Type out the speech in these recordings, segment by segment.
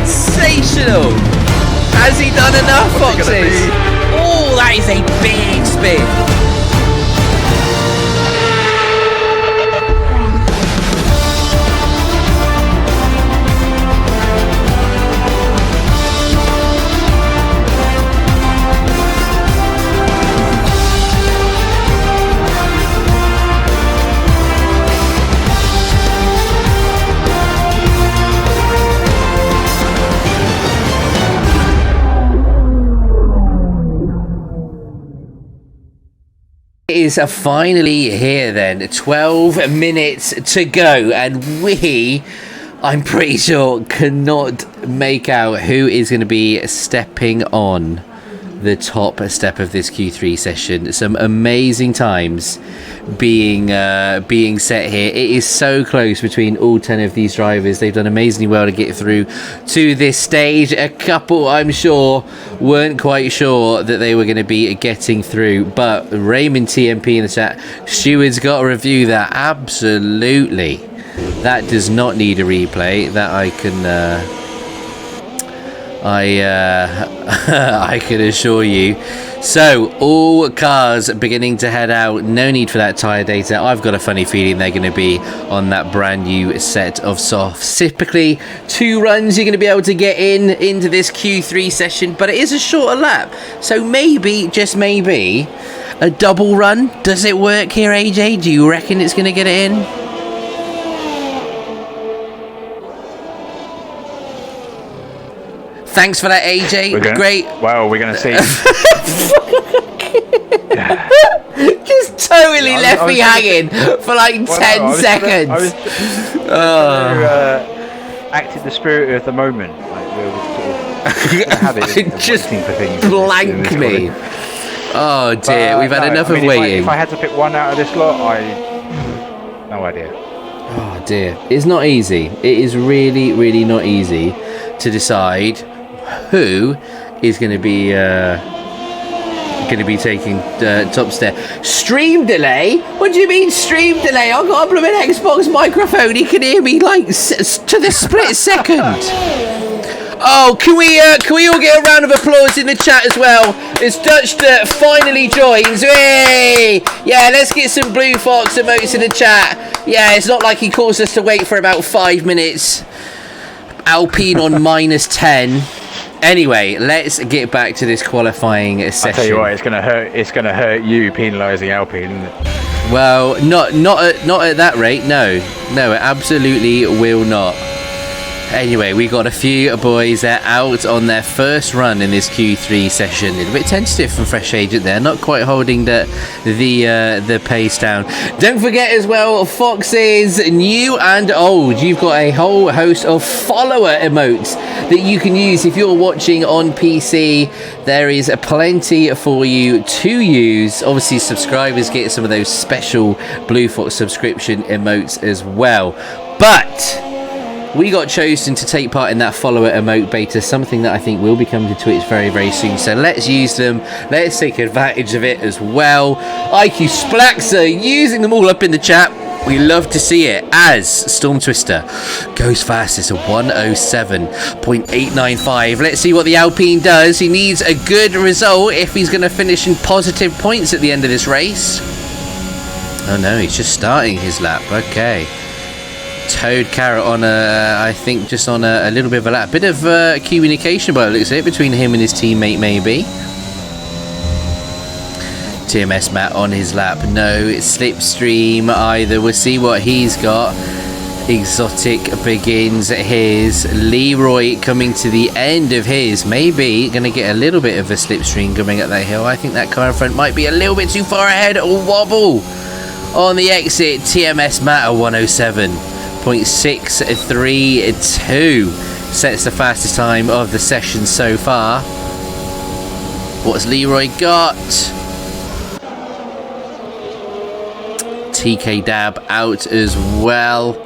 sensational. Has he done enough, Foxes? Oh, that is a big spin. It is finally here then, 12 minutes to go, and I'm pretty sure, cannot make out who is going to be stepping on the top step of this Q3 session. Some amazing times being set here. It is so close between all 10 of these drivers. They've done amazingly well to get through to this stage. A couple, I'm sure, weren't quite sure that they were going to be getting through, but Raymond TMP in the chat, Steward's got to review that. Absolutely, that does not need a replay. That I can I can assure you. So all cars beginning to head out. No need for that tyre data. I've got a funny feeling they're going to be on that brand new set of softs. Typically 2 runs you're going to be able to get into this Q3 session, but it is a shorter lap, so maybe, just maybe, a double run. Does it work here, AJ? Do you reckon it's going to get it in? Thanks for that, AJ. Great. Well, we're going to see. Just totally left me hanging for like 10 seconds. I was acting the spirit of the moment. Like we were sort of have it. Just for things blank me. Oh dear, we've had enough of waiting. If I had to pick one out of this lot, no idea. Oh dear, it's not easy. It is really, really not easy to decide who is going to be taking top step. Stream delay? What do you mean stream delay? I've got a blooming Xbox microphone. He can hear me like to the split second. Oh, can we all get a round of applause in the chat as well as Dutch finally joins? Hey! Yeah, let's get some Bluefoxx emotes in the chat. Yeah, it's not like he caused us to wait for about 5 minutes. Alpine on -10. Anyway, let's get back to this qualifying session. I'll tell you what, it's gonna hurt. It's gonna hurt you penalising Alpine, isn't it? Well, not at that rate. No, it absolutely will not. Anyway, we got a few boys out on their first run in this Q3 session. A little bit tentative from Fresh Agent there, not quite holding the pace down. Don't forget as well, Foxes, new and old. You've got a whole host of follower emotes that you can use if you're watching on PC. There is plenty for you to use. Obviously, subscribers get some of those special Bluefoxx subscription emotes as well. But we got chosen to take part in that follower emote beta, something that I think will be coming to Twitch very, very soon. So let's use them. Let's take advantage of it as well. IQ Splaxer using them all up in the chat. We love to see it as Storm Twister goes fastest at 107.895. Let's see what the Alpine does. He needs a good result if he's going to finish in positive points at the end of this race. Oh no, he's just starting his lap. Okay. Toad Carrot on I think just on a little bit of a lap. Bit of communication by the looks of it between him and his teammate maybe. TMS Matt on his lap. No slipstream either. We'll see what he's got. Exotic begins his. Leroy coming to the end of his. Maybe going to get a little bit of a slipstream coming up that hill. I think that car in front might be a little bit too far ahead. A wobble on the exit. TMS Matt at 107.632 sets the fastest time of the session so far. What's Leroy got? TK Dab out as well.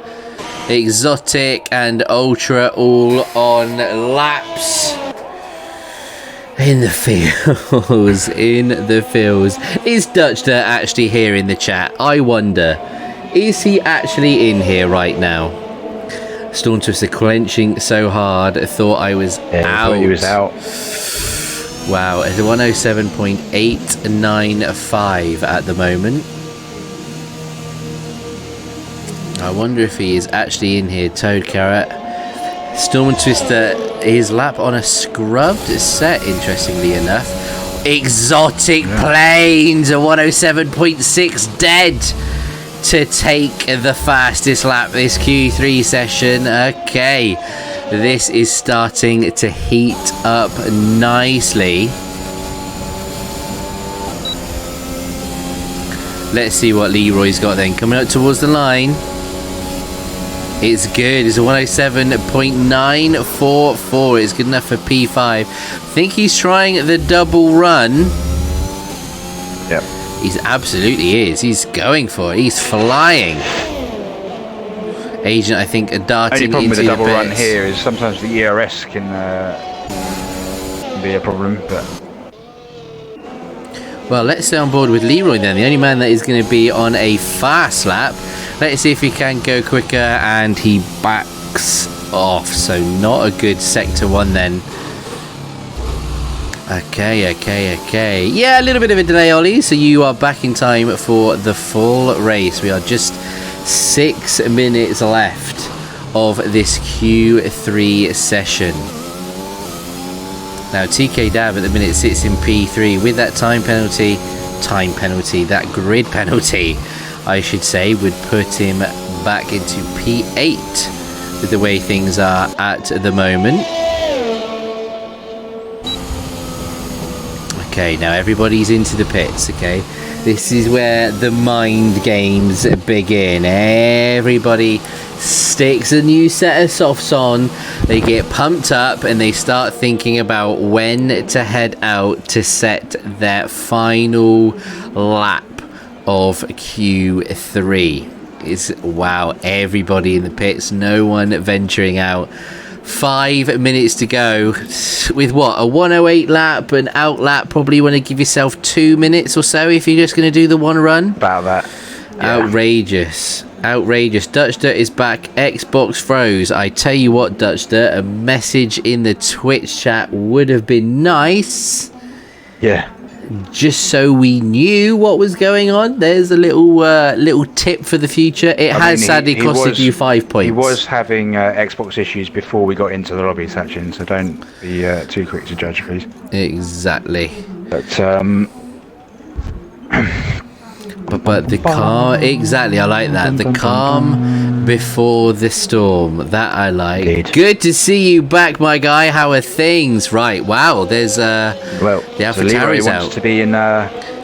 Exotic and Ultra all on laps. In the fields, in the fields. Is Dutchner actually here in the chat? I wonder. Is he actually in here right now? Storm Twister clenching so hard, I thought I was out. He was out. Wow, it's a 107.895 at the moment. I wonder if he is actually in here. Toad Carrot. Storm Twister, his lap on a scrubbed set, interestingly enough. Exotic Plains, a 107.6 dead to take the fastest lap this Q3 session. Okay, this is starting to heat up nicely. Let's see what Leroy's got then. Coming up towards the line. It's good. It's a 107.944. It's good enough for P5. I think he's trying the double run. Yep. He's absolutely is. He's going for it. He's flying. Agent, I think, darting only problem into with the double run bits. here is sometimes the ERS can be a problem. But well, let's stay on board with Leroy then. The only man that is going to be on a fast lap. Let's see if he can go quicker, and he backs off. So not a good sector one then. Okay. Yeah, a little bit of a delay, Ollie. So you are back in time for the full race. We are just 6 minutes left of this Q3 session. Now TK Dab at the minute sits in P3 with that time penalty, that grid penalty, I should say, would put him back into P8 with the way things are at the moment. Okay, now everybody's into the pits, okay? This is where the mind games begin. Everybody sticks a new set of softs on, they get pumped up, and they start thinking about when to head out to set their final lap of Q3. Wow, everybody in the pits, no one venturing out. 5 minutes to go with what, a 108 lap, an out lap. Probably want to give yourself 2 minutes or so if you're just going to do the one run. about that. Yeah. Outrageous. Dutch Dirt is back. Xbox froze. I tell you what, Dutch Dirt, a message in the Twitch chat would have been nice. Yeah. Just so we knew what was going on. There's a little tip for the future. It has sadly costed you 5 points. He was having Xbox issues before we got into the lobby section, so don't be too quick to judge, please. Exactly. But the calm, exactly, I like that. The calm before the storm, that I like. Indeed. Good to see you back, my guy. How are things? Right, wow, there's well, the so Leroy AlphaTauri's wants out. to be in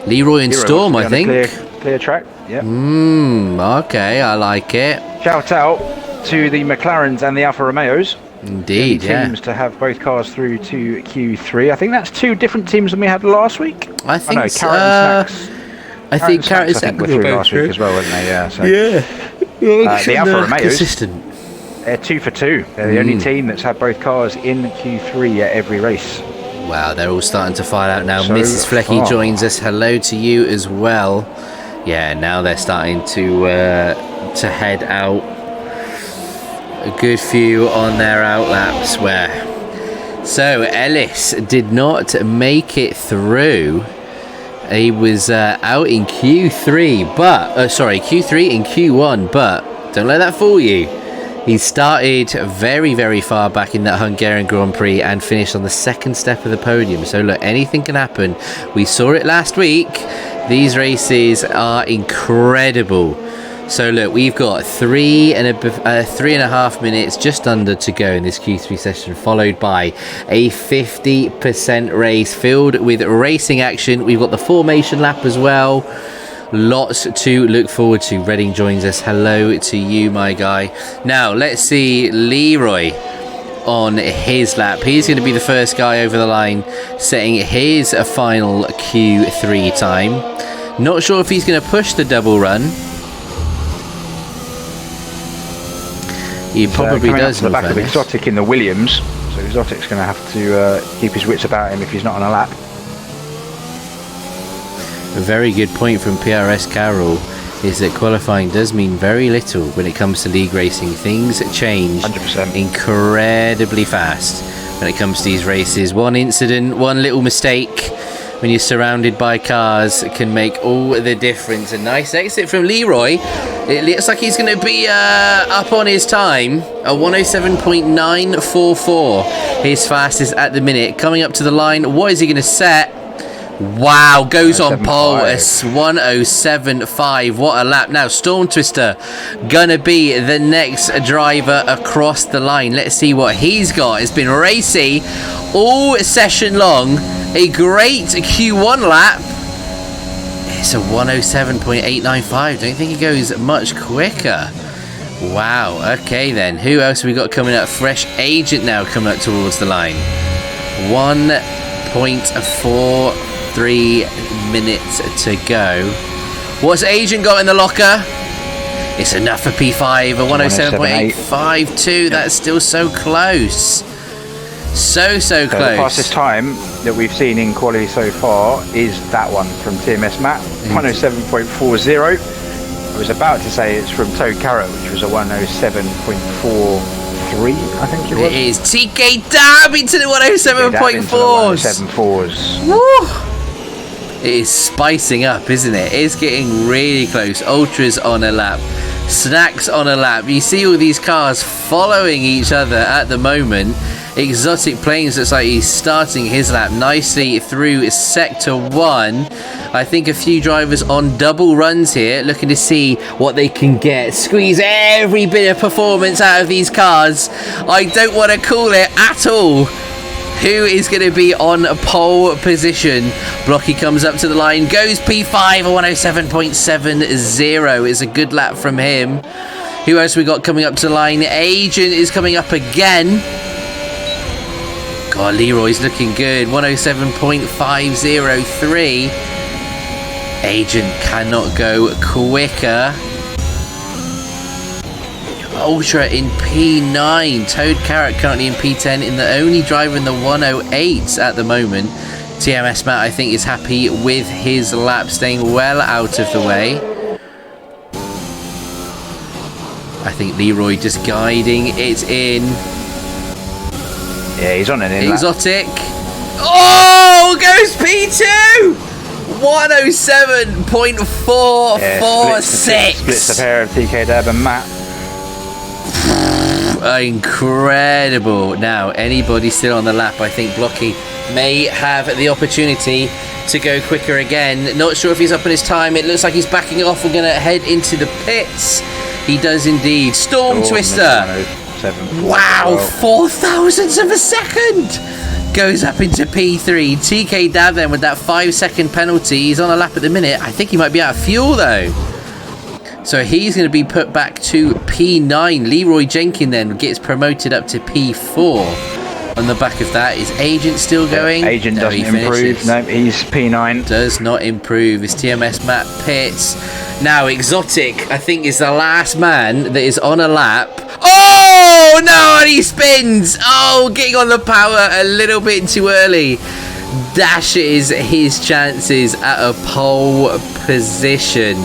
Leroy and Storm, I think. Clear track. Yep. Okay, I like it. Shout out to the McLarens and the Alfa Romeos. Indeed, yeah. Teams to have both cars through to Q3. I think that's 2 different teams than we had last week. I think no, so. Carrot and Snacks. I think Carrot and I think Snacks were were through both last through. week as well, weren't they? Yeah. So, The Alfa Romeos, consistent. they're 2 for 2. They're the only team that's had both cars in Q3 at every race. Wow, they're all starting to file out now. So Mrs. Flecky far. joins us. Hello to you as well. Yeah, now they're starting to head out. A good few on their out laps. So Ellis did not make it through. He was out in Q3, Q3 in Q1, but don't let that fool you. He started very, very far back in that Hungarian Grand Prix and finished on the second step of the podium. So look, anything can happen. We saw it last week. These races are incredible. So look, we've got 3.5 minutes just under to go in this Q3 session, followed by a 50% race filled with racing action. We've got the formation lap as well. Lots to look forward to. Redding joins us. Hello to you, my guy. Now let's see Leroy on his lap. He's going to be the first guy over the line, setting his final Q3 time. Not sure if he's going to push the double run. He probably does. The back of Exotic in the Williams, so Exotic's going to have to keep his wits about him if he's not on a lap. A very good point from PRS Carroll. is that qualifying does mean very little when it comes to league racing. Things change 100%. incredibly fast when it comes to these races. One incident, one little mistake when you're surrounded by cars can make all the difference. A nice exit from Leroy. It looks like he's going to be up on his time. A 107.944. His fastest at the minute. Coming up to the line. What is he going to set? Wow, goes on pole. A 107.5. What a lap. Now, Storm Twister gonna be the next driver across the line. Let's see what he's got. It's been racy all session long. A great Q1 lap. It's a 107.895. Don't think he goes much quicker. Wow. Okay then. Who else have we got coming up? Fresh Agent now coming up towards the line. 1.43 minutes to go. What's Agent got in the locker? It's enough for P5. A 107.852. That's still so close. So close. The fastest time that we've seen in quality so far is that one from TMS Matt, 107.40. I was about to say it's from Toad Carrot, which was a 107.43, I think it was. It is TK Dab into the 107.4s. 107.4s. Woo! It is spicing up, isn't it? It's getting really close. Ultras on a lap. Snacks on a lap. You see all these cars following each other at the moment. Exotic Planes looks like he's starting his lap nicely through Sector 1. I think a few drivers on double runs here, looking to see what they can get. Squeeze every bit of performance out of these cars. I don't want to call it at all. Who is going to be on a pole position? Blocky comes up to the line, goes P5, a 107.70. It's a good lap from him. Who else we got coming up to the line? Agent is coming up again. God, Leroy's looking good. 107.503. Agent cannot go quicker. Ultra in P9. Toad Carrot currently in P10 in the only driver in the 108s at the moment. TMS Matt, I think, is happy with his lap, staying well out of the way. I think Leroy just guiding it in. Yeah, he's on an in Exotic. Oh, goes P2! 107.446. Splits the pair of TK Dab and Matt. Incredible. Now, anybody still on the lap, I think Blocky may have the opportunity to go quicker again. Not sure if he's up on his time. It looks like he's backing off. We're going to head into the pits. He does indeed. Storm Twister. Wow, 4 thousandths of a second. Goes up into P3. TK Dab then with that 5-second penalty. He's on a lap at the minute. I think he might be out of fuel though. So he's going to be put back to P9. Leroy Jenkins then gets promoted up to P4. On the back of that, is Agent still going? Agent doesn't improve. No, he's P9. Does not improve. His TMS Matt pits. Now, Exotic, I think, is the last man that is on a lap. Oh, no, and he spins. Oh, getting on the power a little bit too early. Dashes his chances at a pole position.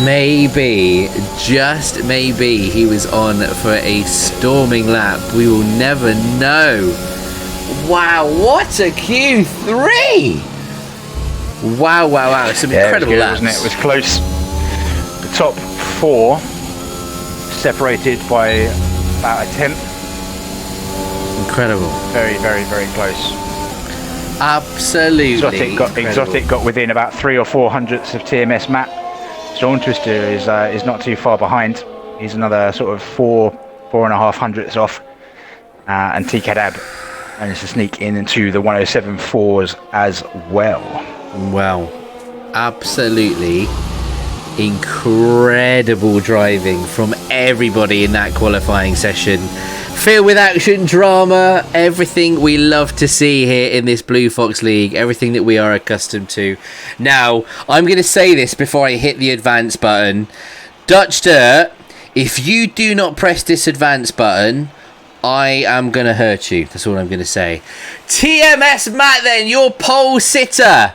Maybe, just maybe, he was on for a storming lap. We will never know. Wow, what a Q3! Wow. Some incredible laps. Wasn't it? It was close. The top 4 separated by about a tenth. Incredible. Very close. Absolutely. Exotic got within about 3 or 4 hundredths of TMS Matt. Storm Twister is not too far behind. He's another sort of 4.5 hundredths off. And TK Dab managed to sneak in into the 107.4s as well. Wow. Absolutely incredible driving from everybody in that qualifying session. Filled with action, drama, everything we love to see here in this Bluefoxx League, everything that we are accustomed to. Now, I'm going to say this before I hit the advance button. Dutch Dirt, if you do not press this advance button, I am going to hurt you. That's all I'm going to say. TMS Matt then, your pole sitter.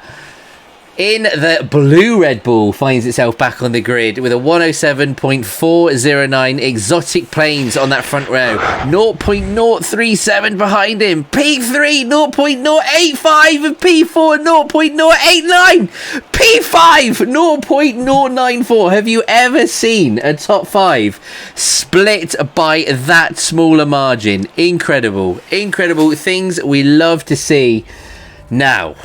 in the blue Red Bull finds itself back on the grid with a 107.409 exotic planes on that front row. 0.037 behind him. P3 0.085 and P4 0.089. P5 0.094. Have you ever seen a top 5 split by that smaller margin? Incredible. Incredible things we love to see. Now